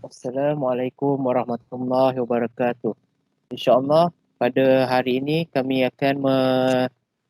Assalamualaikum warahmatullahi wabarakatuh. InsyaAllah pada hari ini kami akan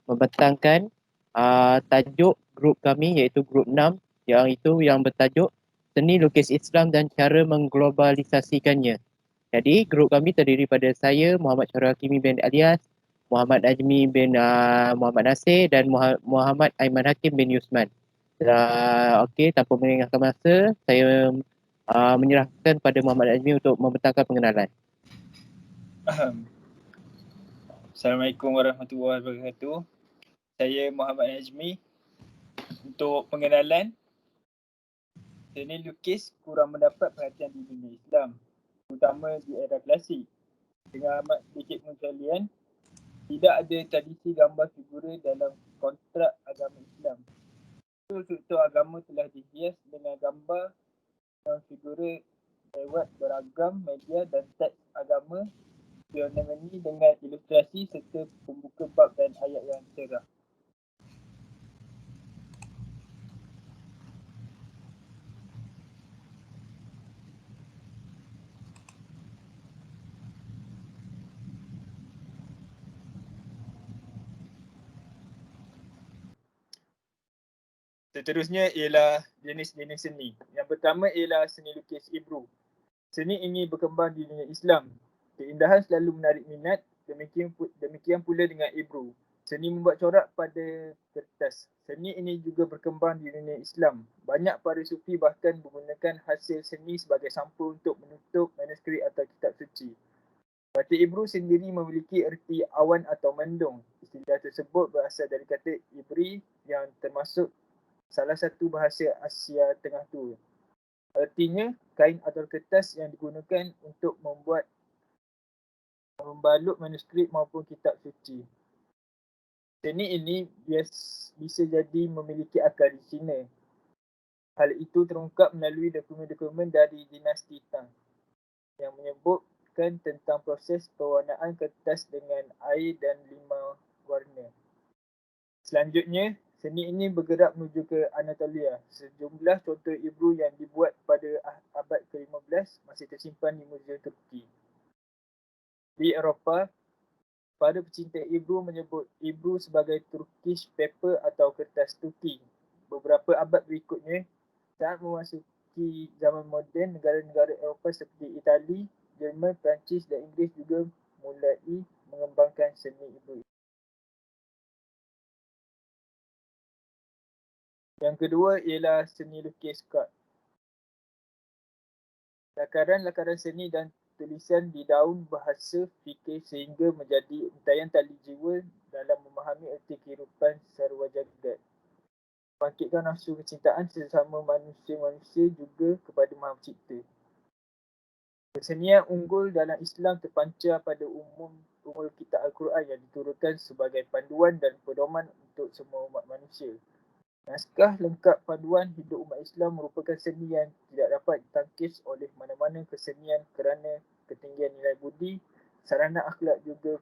membentangkan tajuk grup kami iaitu grup 6 yang bertajuk Seni Lukis Islam dan Cara Mengglobalisasikannya. Jadi grup kami terdiri pada saya Muhammad Syarul Hakimi bin Alias, Muhammad Ajmi bin Muhammad Nasir dan Muhammad Aiman Hakim bin Yusman. Okey, tanpa melengahkan masa, saya menyerahkan pada Muhammad Azmi untuk membentangkan pengenalan. Assalamualaikum warahmatullahi wabarakatuh. Saya Muhammad Azmi. Untuk pengenalan, seni lukis kurang mendapat perhatian di dunia Islam, terutama di era klasik. Dengan amat sedikit pengecualian, tidak ada tradisi gambar figura dalam kontrak agama Islam. Struktur agama telah dihias dengan gambar dan figura lewat beragam media dan teks agama diornamenti dengan ilustrasi serta pembuka bab dan ayat yang cerah. Seterusnya ialah jenis-jenis seni. Yang pertama ialah seni lukis Ibru. Seni ini berkembang di dunia Islam. Keindahan selalu menarik minat, demikian pula dengan Ibru. Seni membuat corak pada kertas. Seni ini juga berkembang di dunia Islam. Banyak para sufi bahkan menggunakan hasil seni sebagai sampul untuk menutup manuskrip atau kitab suci. Batik Ibru sendiri memiliki erti awan atau mendung. Istilah tersebut berasal dari kata Ibri yang termasuk salah satu bahasa Asia Tengah tu. Artinya, kain atau kertas yang digunakan untuk membalut manuskrip maupun kitab suci. Seni ini bisa jadi memiliki akar di China. Hal itu terungkap melalui dokumen-dokumen dari dinasti Tang yang menyebutkan tentang proses pewarnaan kertas dengan air dan 5 warna. Selanjutnya, seni ini bergerak menuju ke Anatolia. Sejumlah contoh Ibru yang dibuat pada abad ke-15 masih tersimpan di Muzium Turki. Di Eropah, para pecinta Ibru menyebut Ibru sebagai Turkish paper atau kertas Turki. Beberapa abad berikutnya, saat memasuki zaman moden, negara-negara Eropah seperti Itali, Jerman, Perancis dan Inggeris juga mulai mengembangkan seni Ibru. Yang kedua ialah seni lukis kad. Lakaran-lakaran seni dan tulisan di daun bahasa fikir sehingga menjadi untayan tali jiwa dalam memahami erti kehidupan sarwa jagat. Bangkitkan nafsu kecintaan sesama manusia-manusia juga kepada Maha Pencipta. Kesenian unggul dalam Islam terpancar pada umul kitab Al-Quran yang diturunkan sebagai panduan dan pedoman untuk semua umat manusia. Naskah lengkap panduan hidup umat Islam merupakan seni yang tidak dapat ditangkis oleh mana-mana kesenian kerana ketinggian nilai budi, sarana akhlak juga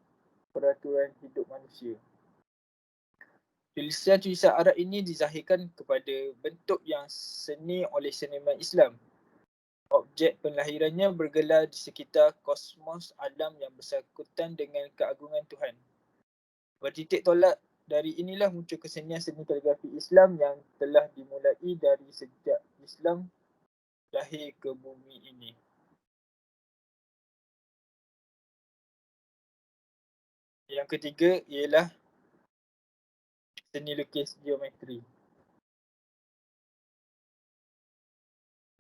peraturan hidup manusia. Tulisan-tulisan Arab ini dizahirkan kepada bentuk yang seni oleh seniman Islam. Objek penlahirannya bergelar di sekitar kosmos alam yang bersangkutan dengan keagungan Tuhan. Bertitik tolak dari inilah muncul kesenian seni kaligrafi Islam yang telah dimulai dari sejak Islam lahir ke bumi ini. Yang ketiga ialah seni lukis geometri.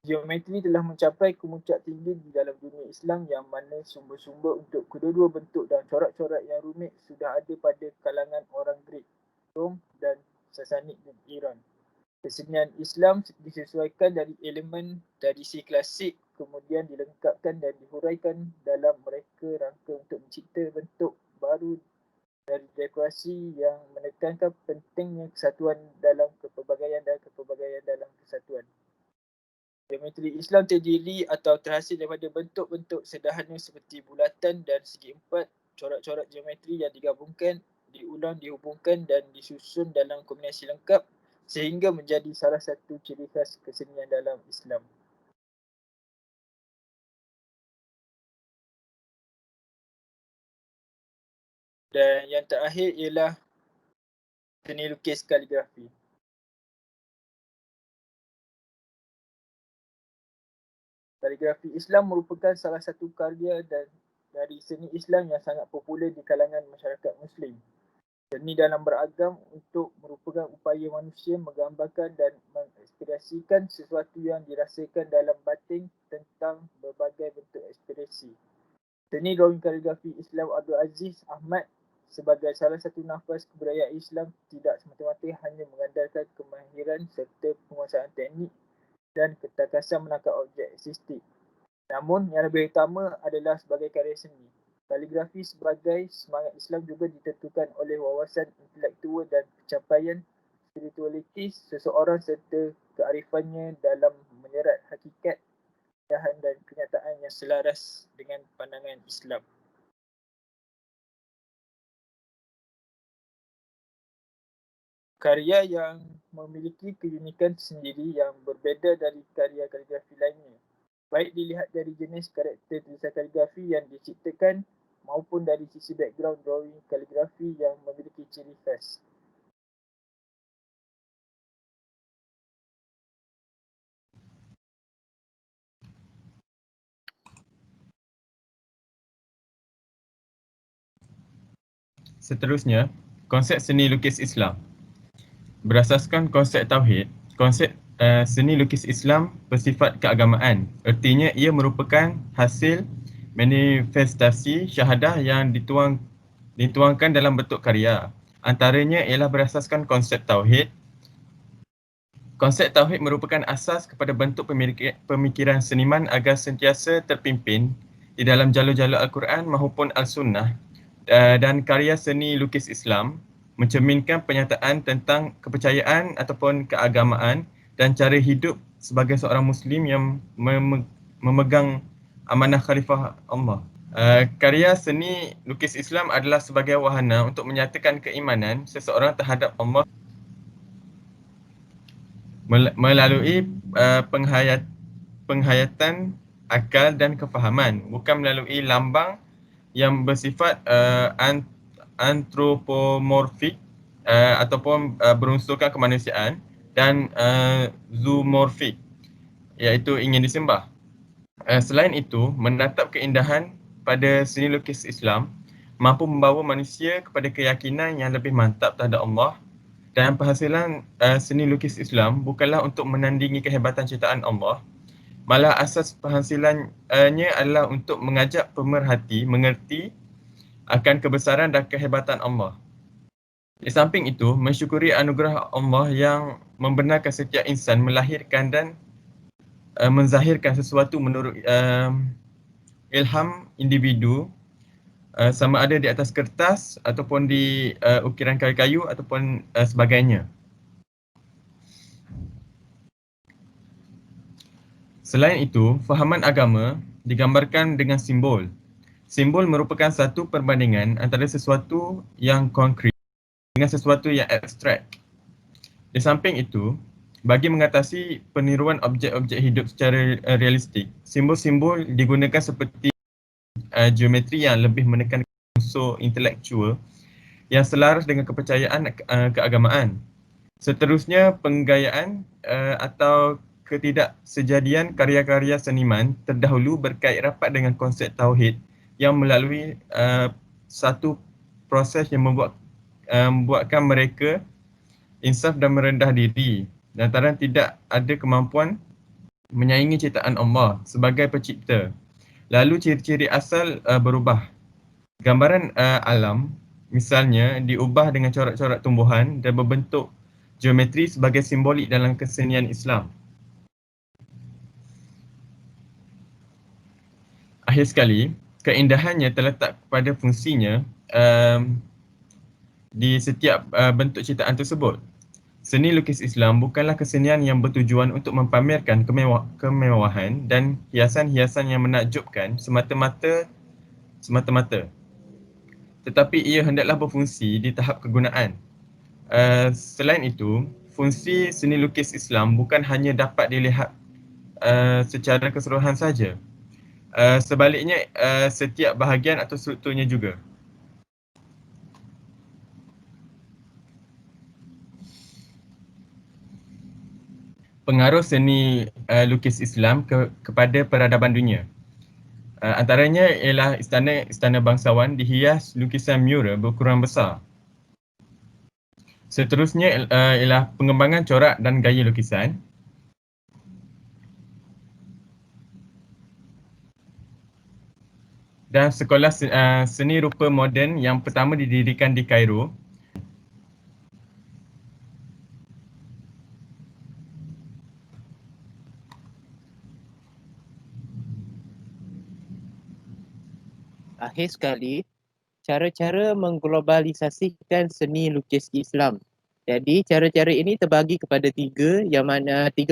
Geometri telah mencapai kemuncak tinggi di dalam dunia Islam yang mana sumber-sumber untuk kedua-dua bentuk dan corak-corak yang rumit sudah ada pada kalangan orang Greek, Rom dan Sassanid di Iran. Kesenian Islam disesuaikan dari elemen tradisi klasik kemudian dilengkapkan dan dihuraikan dalam mereka rangka untuk mencipta bentuk baru dari dekorasi yang menekankan pentingnya kesatuan dalam kepelbagaian dan kepelbagaian dalam kesatuan. Geometri Islam terdiri atau terhasil daripada bentuk-bentuk sederhana seperti bulatan dan segi empat, corak-corak geometri yang digabungkan, diulang, dihubungkan dan disusun dalam kombinasi lengkap sehingga menjadi salah satu ciri khas kesenian dalam Islam. Dan yang terakhir ialah seni lukis kaligrafi. Kaligrafi Islam merupakan salah satu karya dari seni Islam yang sangat popular di kalangan masyarakat Muslim. Seni dalam beragam untuk merupakan upaya manusia menggambarkan dan mengekspresikan sesuatu yang dirasakan dalam batin tentang berbagai bentuk ekspresi. Seni drawing kaligrafi Islam Abdul Aziz Ahmad sebagai salah satu nafas kebudayaan Islam tidak semata-mata hanya mengandalkan kemahiran serta penguasaan teknik dan ketakasan menangkap objek estetik. Namun yang lebih utama adalah sebagai karya seni. Kaligrafi sebagai semangat Islam juga ditentukan oleh wawasan intelektual dan pencapaian spiritualitis seseorang serta kearifannya dalam menyerat hakikat, keindahan dan kenyataan yang selaras dengan pandangan Islam. Karya yang memiliki keunikan sendiri yang berbeza dari karya kaligrafi lainnya, baik dilihat dari jenis karakter tulisan kaligrafi yang diciptakan maupun dari sisi background drawing kaligrafi yang memiliki ciri khas. Seterusnya, konsep seni lukis Islam. Berasaskan konsep tauhid, konsep seni lukis Islam bersifat keagamaan. Ertinya ia merupakan hasil manifestasi syahadah yang dituangkan dalam bentuk karya. Antaranya ialah berasaskan konsep tauhid. Konsep tauhid merupakan asas kepada bentuk pemikiran seniman agar sentiasa terpimpin di dalam jalur-jalur Al-Quran maupun Al-Sunnah, dan karya seni lukis Islam mencerminkan penyataan tentang kepercayaan ataupun keagamaan dan cara hidup sebagai seorang Muslim yang memegang amanah khalifah Allah. Karya seni lukis Islam adalah sebagai wahana untuk menyatakan keimanan seseorang terhadap Allah melalui penghayatan akal dan kefahaman, bukan melalui lambang yang bersifat antropomorfik ataupun berunsurkan kemanusiaan, dan zoomorfik, iaitu ingin disembah. Selain itu, menatap keindahan pada seni lukis Islam mampu membawa manusia kepada keyakinan yang lebih mantap terhadap Allah, dan penghasilan seni lukis Islam bukanlah untuk menandingi kehebatan ciptaan Allah, malah asas penghasilannya adalah untuk mengajak pemerhati mengerti akan kebesaran dan kehebatan Allah. Di samping itu, mensyukuri anugerah Allah yang membenarkan setiap insan melahirkan dan menzahirkan sesuatu menurut ilham individu, sama ada di atas kertas ataupun di ukiran kayu-kayu ataupun sebagainya. Selain itu, fahaman agama digambarkan dengan simbol. Simbol merupakan satu perbandingan antara sesuatu yang konkret dengan sesuatu yang abstrak. Di samping itu, bagi mengatasi peniruan objek-objek hidup secara realistik, simbol-simbol digunakan seperti geometri yang lebih menekankan unsur intelektual yang selaras dengan kepercayaan keagamaan. Seterusnya, penggayaan atau ketidaksejadian karya-karya seniman terdahulu berkait rapat dengan konsep tauhid yang melalui satu proses yang membuatkan mereka insaf dan merendah diri, lantaran tidak ada kemampuan menyaingi ciptaan Allah sebagai pencipta. Lalu ciri-ciri asal berubah. Gambaran alam misalnya diubah dengan corak-corak tumbuhan dan berbentuk geometri sebagai simbolik dalam kesenian Islam. Akhir sekali, keindahannya terletak pada fungsinya di setiap bentuk ciptaan tersebut. Seni lukis Islam bukanlah kesenian yang bertujuan untuk mempamerkan kemewahan dan hiasan-hiasan yang menakjubkan semata-mata, tetapi ia hendaklah berfungsi di tahap kegunaan. Selain itu, fungsi seni lukis Islam bukan hanya dapat dilihat secara keseluruhan saja. Sebaliknya, setiap bahagian atau strukturnya juga. pengaruh seni lukis Islam kepada peradaban dunia. Antaranya ialah istana bangsawan dihias lukisan mural berukuran besar. Seterusnya ialah pengembangan corak dan gaya lukisan. Dan sekolah seni rupa moden yang pertama didirikan di Kairo. Akhir sekali, cara-cara mengglobalisasikan seni lukis Islam. Jadi cara-cara ini terbagi kepada tiga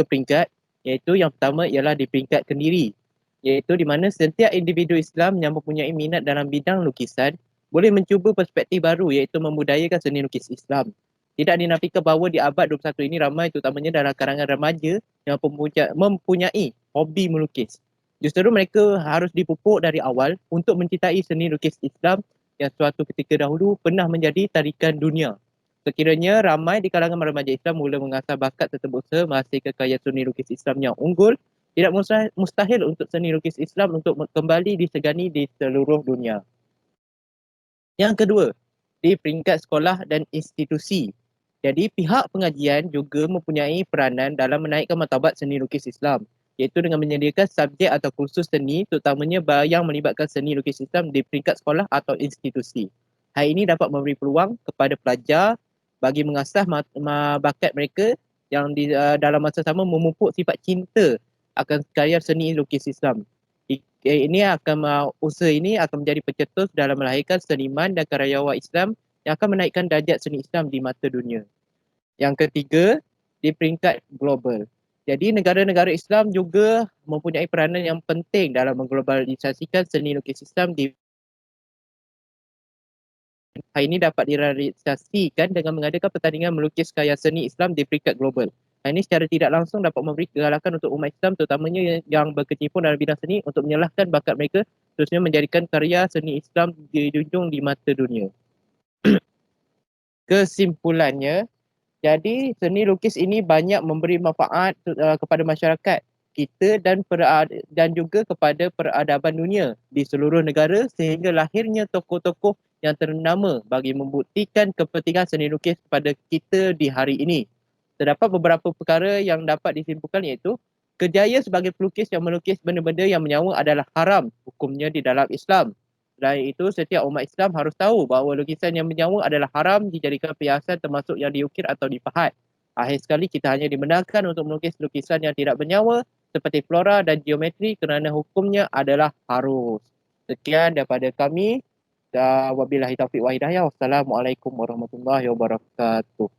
peringkat, iaitu yang pertama ialah di peringkat kendiri, iaitu di mana setiap individu Islam yang mempunyai minat dalam bidang lukisan boleh mencuba perspektif baru, iaitu membudayakan seni lukis Islam. Tidak dinafikan bahawa di abad 21 ini ramai terutamanya dalam kalangan remaja yang mempunyai hobi melukis. Justru mereka harus dipupuk dari awal untuk mencintai seni lukis Islam yang suatu ketika dahulu pernah menjadi tarikan dunia. Sekiranya ramai di kalangan remaja Islam mula mengasah bakat serta berusaha menghasilkan karya seni lukis Islam yang unggul, tidak mustahil untuk seni lukis Islam untuk kembali disegani di seluruh dunia. Yang kedua, di peringkat sekolah dan institusi. Jadi pihak pengajian juga mempunyai peranan dalam menaikkan martabat seni lukis Islam, iaitu dengan menyediakan subjek atau kursus seni terutamanya yang melibatkan seni lukis Islam di peringkat sekolah atau institusi. Hal ini dapat memberi peluang kepada pelajar bagi mengasah bakat mereka yang dalam masa sama memupuk sifat cinta akan karya seni lukis Islam. Usaha ini akan menjadi pencetus dalam melahirkan seniman dan karyawan Islam yang akan menaikkan darjat seni Islam di mata dunia. Yang ketiga, di peringkat global. Jadi negara-negara Islam juga mempunyai peranan yang penting dalam mengglobalisasikan seni lukis Islam di hal ini dapat direalisasikan dengan mengadakan pertandingan melukis karya seni Islam di peringkat global. Hal ini secara tidak langsung dapat memberi kegalakan untuk umat Islam terutamanya yang berkecimpung dalam bidang seni untuk menyalahkan bakat mereka terusnya menjadikan karya seni Islam dijunjung di mata dunia. Kesimpulannya, jadi seni lukis ini banyak memberi manfaat kepada masyarakat kita dan juga kepada peradaban dunia di seluruh negara sehingga lahirnya tokoh-tokoh yang ternama bagi membuktikan kepentingan seni lukis kepada kita di hari ini. Terdapat beberapa perkara yang dapat disimpulkan iaitu kejayaan sebagai pelukis yang melukis benda-benda yang menyawa adalah haram hukumnya di dalam Islam. Selain itu, setiap umat Islam harus tahu bahawa lukisan yang menyawa adalah haram dijadikan perhiasan termasuk yang diukir atau dipahat. Akhir sekali, kita hanya dibenarkan untuk melukis lukisan yang tidak bernyawa seperti flora dan geometri kerana hukumnya adalah harus. Sekian daripada kami. Wabillahi taufiq wa hidayah. Wassalamualaikum warahmatullahi wabarakatuh.